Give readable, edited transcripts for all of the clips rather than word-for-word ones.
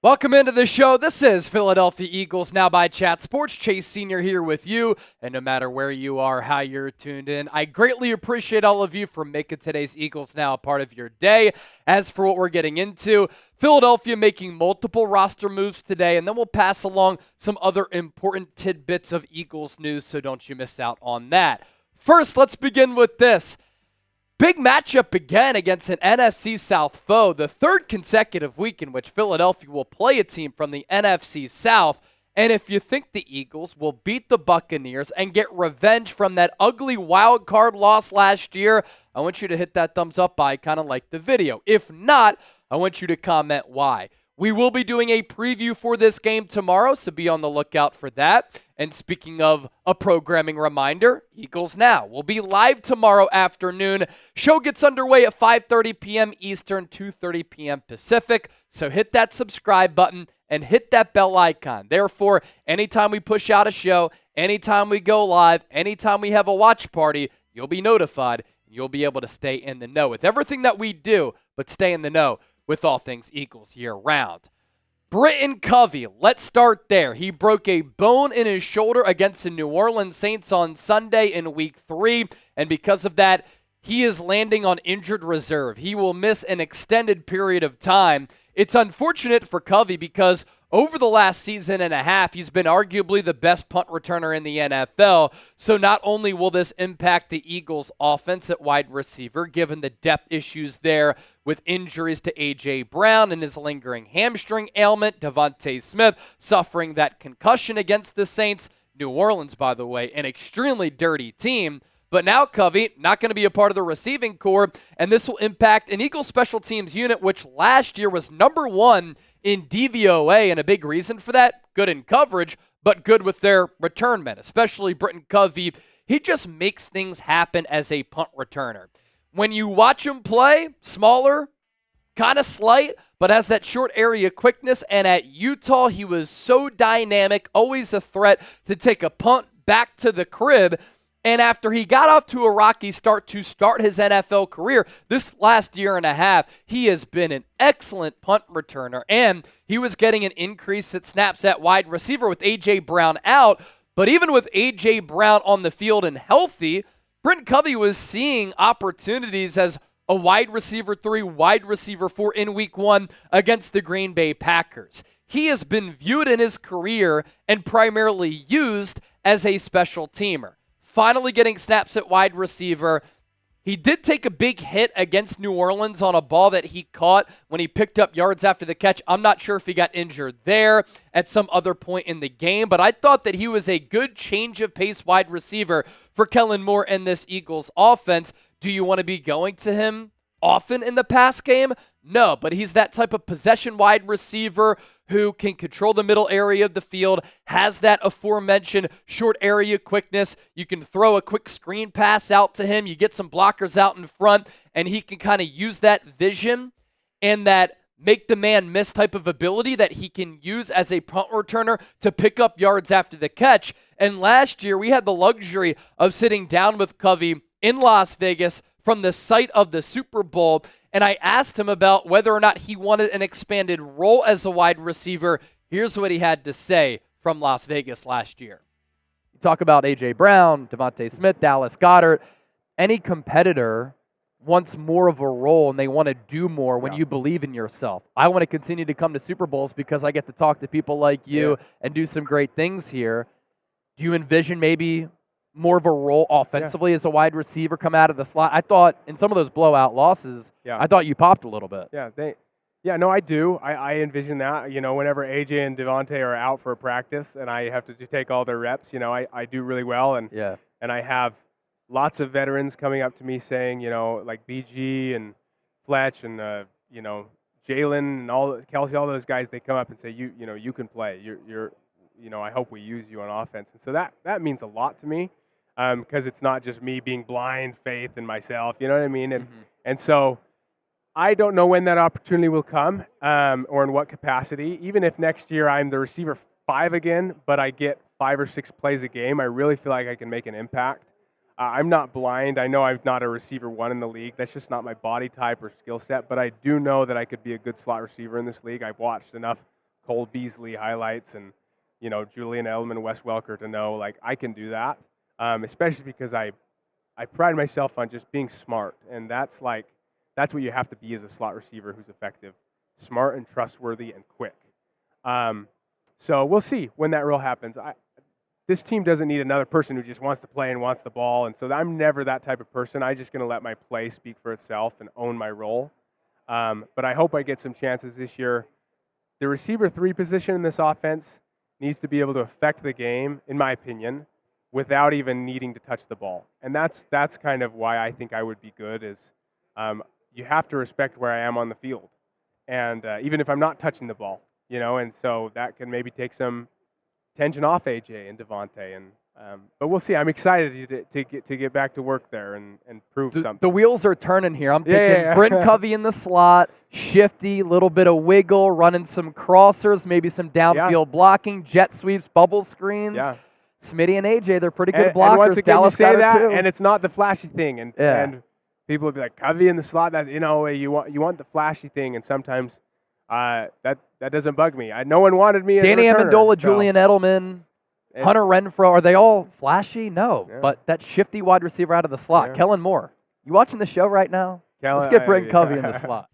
Welcome into the show. This is Philadelphia Eagles Now by Chat Sports. Chase Sr. here with you. And no matter where you are, how you're tuned in, I greatly appreciate all of you for making today's Eagles Now a part of your day. As for what we're getting into, Philadelphia making multiple roster moves today, and then we'll pass along some other important tidbits of Eagles news, so don't you miss out on that. First, let's begin with this. Big matchup again against an NFC South foe, the third consecutive week in which Philadelphia will play a team from the NFC South. And if you think the Eagles will beat the Buccaneers and get revenge from that ugly wild card loss last year, I want you to hit that thumbs up icon and like the video. If not, I want you to comment why. We will be doing a preview for this game tomorrow, so be on the lookout for that. And speaking of a programming reminder, Eagles Now will be live tomorrow afternoon. Show gets underway at 5:30 p.m. Eastern, 2:30 p.m. Pacific. So hit that subscribe button and hit that bell icon. Therefore, anytime we push out a show, anytime we go live, anytime we have a watch party, you'll be notified. You'll be able to stay in the know with everything that we do, but stay in the know with all things Eagles year-round. Britton Covey, let's start there. He broke a bone in his shoulder against the New Orleans Saints on Sunday in Week 3, and because of that, he is landing on injured reserve. He will miss an extended period of time. It's unfortunate for Covey because over the last season and a half, he's been arguably the best punt returner in the NFL. So not only will this impact the Eagles' offense at wide receiver, given the depth issues there with injuries to A.J. Brown and his lingering hamstring ailment, Devontae Smith suffering that concussion against the Saints. New Orleans, by the way, an extremely dirty team. But now Covey, not going to be a part of the receiving corps, and this will impact an Eagles special teams unit, which last year was number 1 in DVOA, and a big reason for that, good in coverage, but good with their return men, especially Britton Covey. He just makes things happen as a punt returner. When you watch him play, smaller, kind of slight, but has that short area quickness, and at Utah, he was so dynamic, always a threat to take a punt back to the crib. And after he got off to a rocky start to start his NFL career, this last year and a half, he has been an excellent punt returner. And he was getting an increase at snaps at wide receiver with A.J. Brown out. But even with A.J. Brown on the field and healthy, Britton Covey was seeing opportunities as a wide receiver 3, wide receiver 4 in Week 1 against the Green Bay Packers. He has been viewed in his career and primarily used as a special teamer. Finally getting snaps at wide receiver. He did take a big hit against New Orleans on a ball that he caught when he picked up yards after the catch. I'm not sure if he got injured there at some other point in the game, but I thought that he was a good change of pace wide receiver for Kellen Moore and this Eagles offense. Do you want to be going to him often in the pass game? No, but he's that type of possession wide receiver who can control the middle area of the field, has that aforementioned short area quickness. You can throw a quick screen pass out to him. You get some blockers out in front, and he can kind of use that vision and that make the man miss type of ability that he can use as a punt returner to pick up yards after the catch. And last year, we had the luxury of sitting down with Covey in Las Vegas from the site of the Super Bowl, and I asked him about whether or not he wanted an expanded role as a wide receiver. Here's what he had to say from Las Vegas last year. You talk about A.J. Brown, Devontae Smith, Dallas Goedert. Any competitor wants more of a role and they want to do more when you believe in yourself. I want to continue to come to Super Bowls because I get to talk to people like you and do some great things here. Do you envision maybe more of a role offensively as a wide receiver come out of the slot? I thought in some of those blowout losses, I thought you popped a little bit. No, I do. I envision that. Whenever AJ and Devontae are out for a practice and I have to take all their reps, I do really well. And I have lots of veterans coming up to me saying, like BG and Fletch and, Jalen and Kelsey, all those guys, they come up and say, you can play. You're I hope we use you on offense. And so that means a lot to me. Because it's not just me being blind faith in myself, you know what I mean? And so I don't know when that opportunity will come or in what capacity. Even if next year I'm the receiver 5 again, but I get 5 or 6 plays a game, I really feel like I can make an impact. I'm not blind. I know I'm not a receiver 1 in the league. That's just not my body type or skill set, but I do know that I could be a good slot receiver in this league. I've watched enough Cole Beasley highlights and, Julian Edelman, Wes Welker to know, like, I can do that, especially because I pride myself on just being smart, and that's what you have to be as a slot receiver who's effective, smart and trustworthy and quick. So we'll see when that role happens. This team doesn't need another person who just wants to play and wants the ball, and so I'm never that type of person. I'm just going to let my play speak for itself and own my role. But I hope I get some chances this year. The receiver 3 position in this offense needs to be able to affect the game, in my opinion, without even needing to touch the ball. And that's kind of why I think I would be good is you have to respect where I am on the field. And even if I'm not touching the ball, and so that can maybe take some tension off AJ and Devontae. And but we'll see. I'm excited to get back to work there and prove something. The wheels are turning here. I'm thinking Brent Covey in the slot, shifty, little bit of wiggle, running some crossers, maybe some downfield blocking, jet sweeps, bubble screens. Yeah. Smitty and AJ, they're pretty good blockers. And once again, Dallas you say that, too. and it's not the flashy thing. And people will be like, Covey in the slot, that you want the flashy thing, and sometimes that doesn't bug me. No one wanted me as Danny a returner, Amendola, Julian Edelman, Hunter Renfrow, are they all flashy? No. Yeah. But that shifty wide receiver out of the slot, Yeah. Kellen Moore. You watching the show right now? Let's get Britton Covey in the slot.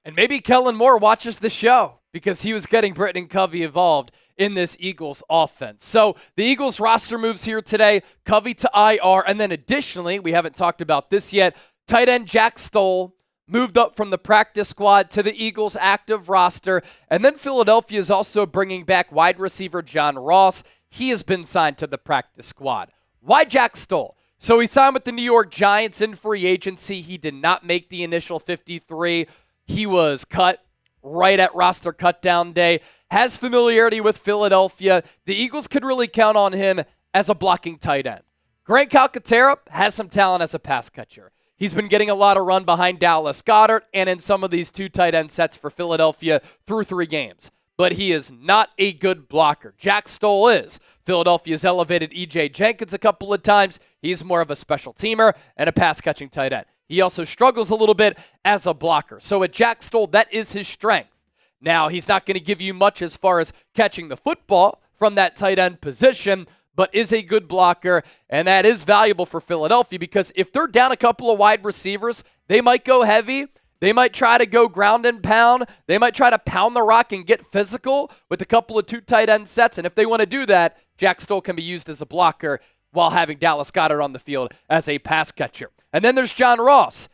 And maybe Kellen Moore watches the show because he was getting Britton Covey involved in this Eagles offense. So the Eagles roster moves here today, Covey to IR, and then additionally, we haven't talked about this yet, tight end Jack Stoll moved up from the practice squad to the Eagles active roster, and then Philadelphia is also bringing back wide receiver John Ross. He has been signed to the practice squad. Why Jack Stoll? So he signed with the New York Giants in free agency. He did not make the initial 53. He was cut right at roster cutdown day. Has familiarity with Philadelphia. The Eagles could really count on him as a blocking tight end. Grant Calcaterra has some talent as a pass catcher. He's been getting a lot of run behind Dallas Goedert and in some of these 2 tight end sets for Philadelphia through 3 games. But he is not a good blocker. Jack Stoll is. Philadelphia's elevated E.J. Jenkins a couple of times. He's more of a special teamer and a pass-catching tight end. He also struggles a little bit as a blocker. So at Jack Stoll, that is his strength. Now, he's not going to give you much as far as catching the football from that tight end position, but is a good blocker, and that is valuable for Philadelphia because if they're down a couple of wide receivers, they might go heavy. They might try to go ground and pound. They might try to pound the rock and get physical with a couple of 2 tight end sets. And if they want to do that, Jack Stoll can be used as a blocker while having Dallas Goedert on the field as a pass catcher. And then there's John Ross.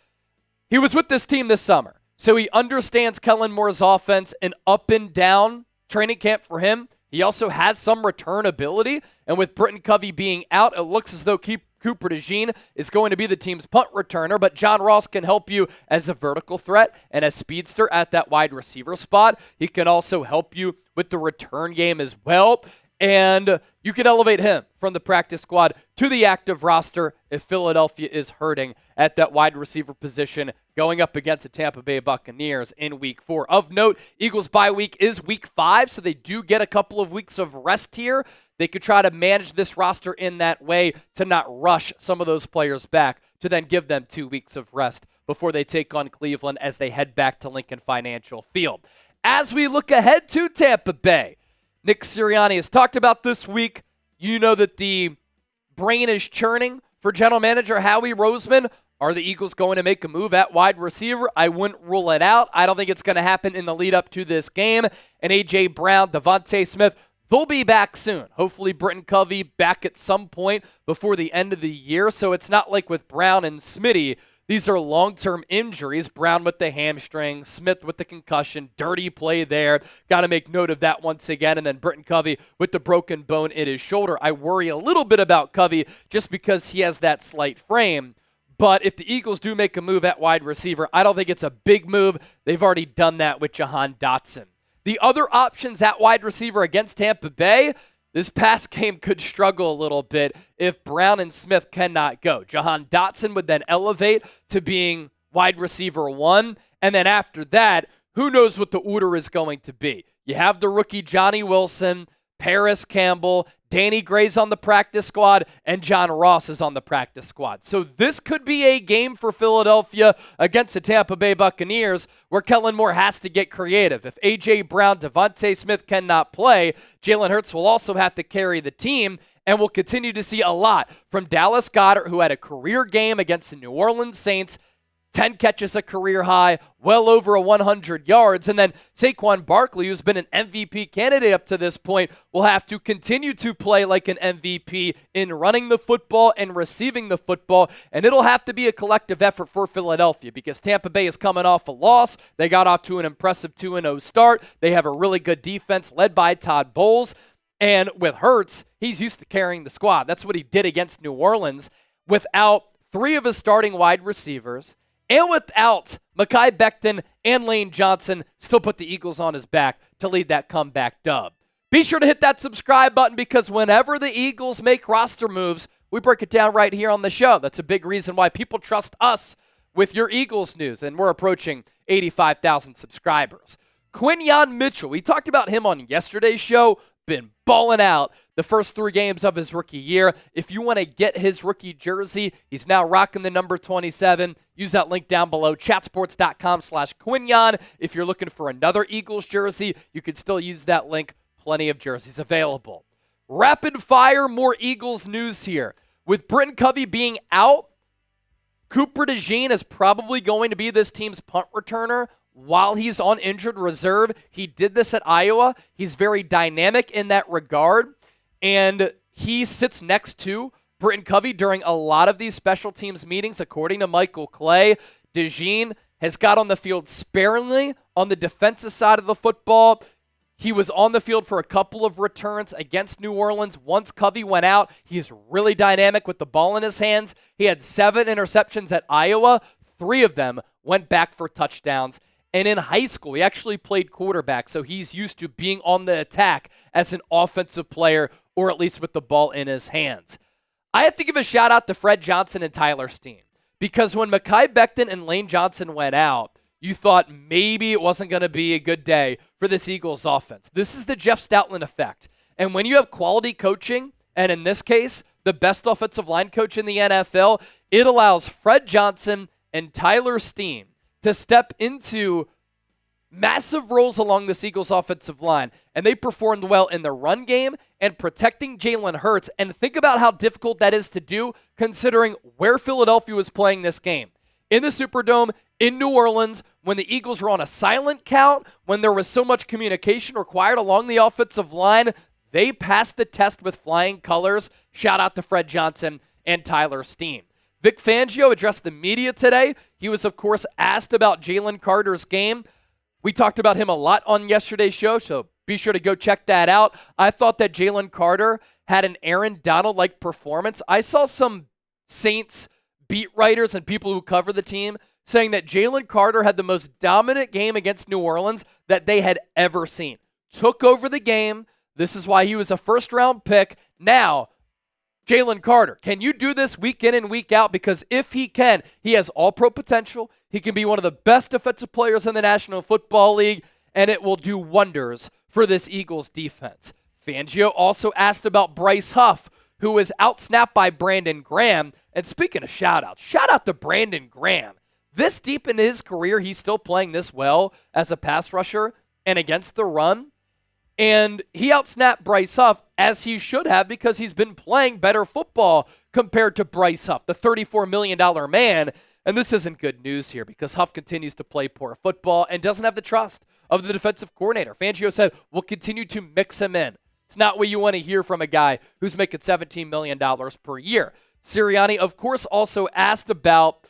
He was with this team this summer, so he understands Kellen Moore's offense, an up and down training camp for him. He also has some return ability. And with Britton Covey being out, it looks as though Cooper DeJean is going to be the team's punt returner, but John Ross can help you as a vertical threat and a speedster at that wide receiver spot. He can also help you with the return game as well, and you can elevate him from the practice squad to the active roster if Philadelphia is hurting at that wide receiver position going up against the Tampa Bay Buccaneers in Week 4. Of note, Eagles bye week is Week 5, so they do get a couple of weeks of rest here. They could try to manage this roster in that way to not rush some of those players back to then give them 2 weeks of rest before they take on Cleveland as they head back to Lincoln Financial Field. As we look ahead to Tampa Bay, Nick Sirianni has talked about this week. You know that the brain is churning for general manager Howie Roseman. Are the Eagles going to make a move at wide receiver? I wouldn't rule it out. I don't think it's going to happen in the lead up to this game. And A.J. Brown, Devontae Smith, they'll be back soon. Hopefully Britton Covey back at some point before the end of the year. So it's not like with Brown and Smitty, these are long-term injuries. Brown with the hamstring, Smith with the concussion, dirty play there. Got to make note of that once again. And then Britton Covey with the broken bone in his shoulder. I worry a little bit about Covey just because he has that slight frame. But if the Eagles do make a move at wide receiver, I don't think it's a big move. They've already done that with Jahan Dotson. The other options at wide receiver against Tampa Bay, this pass game could struggle a little bit if Brown and Smith cannot go. Jahan Dotson would then elevate to being wide receiver 1. And then after that, who knows what the order is going to be. You have the rookie Johnny Wilson, Paris Campbell, Danny Gray's on the practice squad, and John Ross is on the practice squad. So this could be a game for Philadelphia against the Tampa Bay Buccaneers where Kellen Moore has to get creative. If A.J. Brown, Devontae Smith cannot play, Jalen Hurts will also have to carry the team, and we'll continue to see a lot from Dallas Goedert, who had a career game against the New Orleans Saints, 10 catches, a career high, well over 100 yards. And then Saquon Barkley, who's been an MVP candidate up to this point, will have to continue to play like an MVP in running the football and receiving the football. And it'll have to be a collective effort for Philadelphia because Tampa Bay is coming off a loss. They got off to an impressive 2-0 start. They have a really good defense led by Todd Bowles. And with Hurts, he's used to carrying the squad. That's what he did against New Orleans without 3 of his starting wide receivers. And without Mekhi Becton and Lane Johnson, still put the Eagles on his back to lead that comeback dub. Be sure to hit that subscribe button because whenever the Eagles make roster moves, we break it down right here on the show. That's a big reason why people trust us with your Eagles news, and we're approaching 85,000 subscribers. Quinyon Mitchell, we talked about him on yesterday's show, been balling out the first 3 games of his rookie year. If you want to get his rookie jersey, he's now rocking the number 27. Use that link down below, chatsports.com/Quinyon. If you're looking for another Eagles jersey, you can still use that link. Plenty of jerseys available. Rapid fire, more Eagles news here. With Britton Covey being out, Cooper DeJean is probably going to be this team's punt returner while he's on injured reserve. He did this at Iowa. He's very dynamic in that regard, and he sits next to Britton Covey during a lot of these special teams meetings, according to Michael Clay. DeJean has got on the field sparingly on the defensive side of the football. He was on the field for a couple of returns against New Orleans. Once Covey went out, he's really dynamic with the ball in his hands. He had 7 interceptions at Iowa. 3 of them went back for touchdowns. And in high school, he actually played quarterback, so he's used to being on the attack as an offensive player, or at least with the ball in his hands. I have to give a shout-out to Fred Johnson and Tyler Steen, because when Mekhi Becton and Lane Johnson went out, you thought maybe it wasn't going to be a good day for this Eagles offense. This is the Jeff Stoutland effect. And when you have quality coaching, and in this case, the best offensive line coach in the NFL, it allows Fred Johnson and Tyler Steen to step into massive roles along this Eagles offensive line. And they performed well in the run game and protecting Jalen Hurts. And think about how difficult that is to do considering where Philadelphia was playing this game. In the Superdome, in New Orleans, when the Eagles were on a silent count, when there was so much communication required along the offensive line, they passed the test with flying colors. Shout out to Fred Johnson and Tyler Steen. Vic Fangio addressed the media today. He was, of course, asked about Jalen Carter's game. We talked about him a lot on yesterday's show, so be sure to go check that out. I thought that Jalen Carter had an Aaron Donald-like performance. I saw some Saints beat writers and people who cover the team saying that Jalen Carter had the most dominant game against New Orleans that they had ever seen. Took over the game. This is why he was a first-round pick. Now, Jalen Carter, can you do this week in and week out? Because if he can, he has all-pro potential. He can be one of the best defensive players in the National Football League, and it will do wonders for this Eagles defense. Fangio also asked about Bryce Huff, who was outsnapped by Brandon Graham. And speaking of shout-outs, shout out to Brandon Graham. This deep in his career, he's still playing this well as a pass rusher and against the run. And he outsnapped Bryce Huff, as he should have, because he's been playing better football compared to Bryce Huff, the $34 million man. And this isn't good news here because Huff continues to play poor football and doesn't have the trust of the defensive coordinator. Fangio said, we'll continue to mix him in. It's not what you want to hear from a guy who's making $17 million per year. Sirianni, of course, also asked about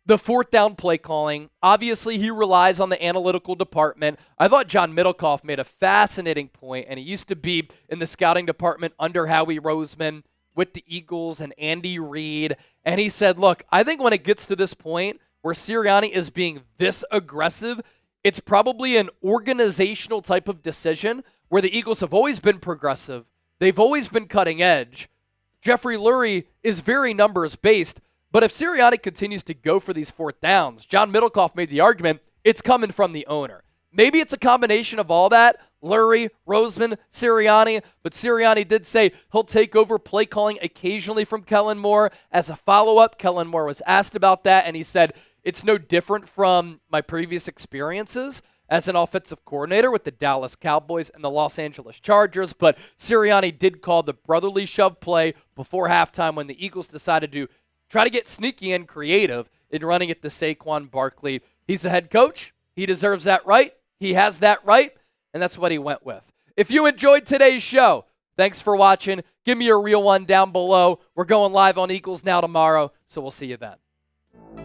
the 4th down play calling. Obviously, he relies on the analytical department. I thought John Middlecoff made a fascinating point, and he used to be in the scouting department under Howie Roseman with the Eagles and Andy Reid. And he said, look, I think when it gets to this point where Sirianni is being this aggressive, it's probably an organizational type of decision where the Eagles have always been progressive. They've always been cutting edge. Jeffrey Lurie is very numbers-based. But if Sirianni continues to go for these 4th downs, John Middlecoff made the argument, it's coming from the owner. Maybe it's a combination of all that. Lurie, Roseman, Sirianni, but Sirianni did say he'll take over play calling occasionally from Kellen Moore. As a follow-up, Kellen Moore was asked about that, and he said, it's no different from my previous experiences as an offensive coordinator with the Dallas Cowboys and the Los Angeles Chargers, but Sirianni did call the brotherly shove play before halftime when the Eagles decided to try to get sneaky and creative in running it to Saquon Barkley. He's the head coach. He deserves that right. He has that right, and that's what he went with. If you enjoyed today's show, thanks for watching. Give me a real one down below. We're going live on Eagles Now tomorrow, so we'll see you then.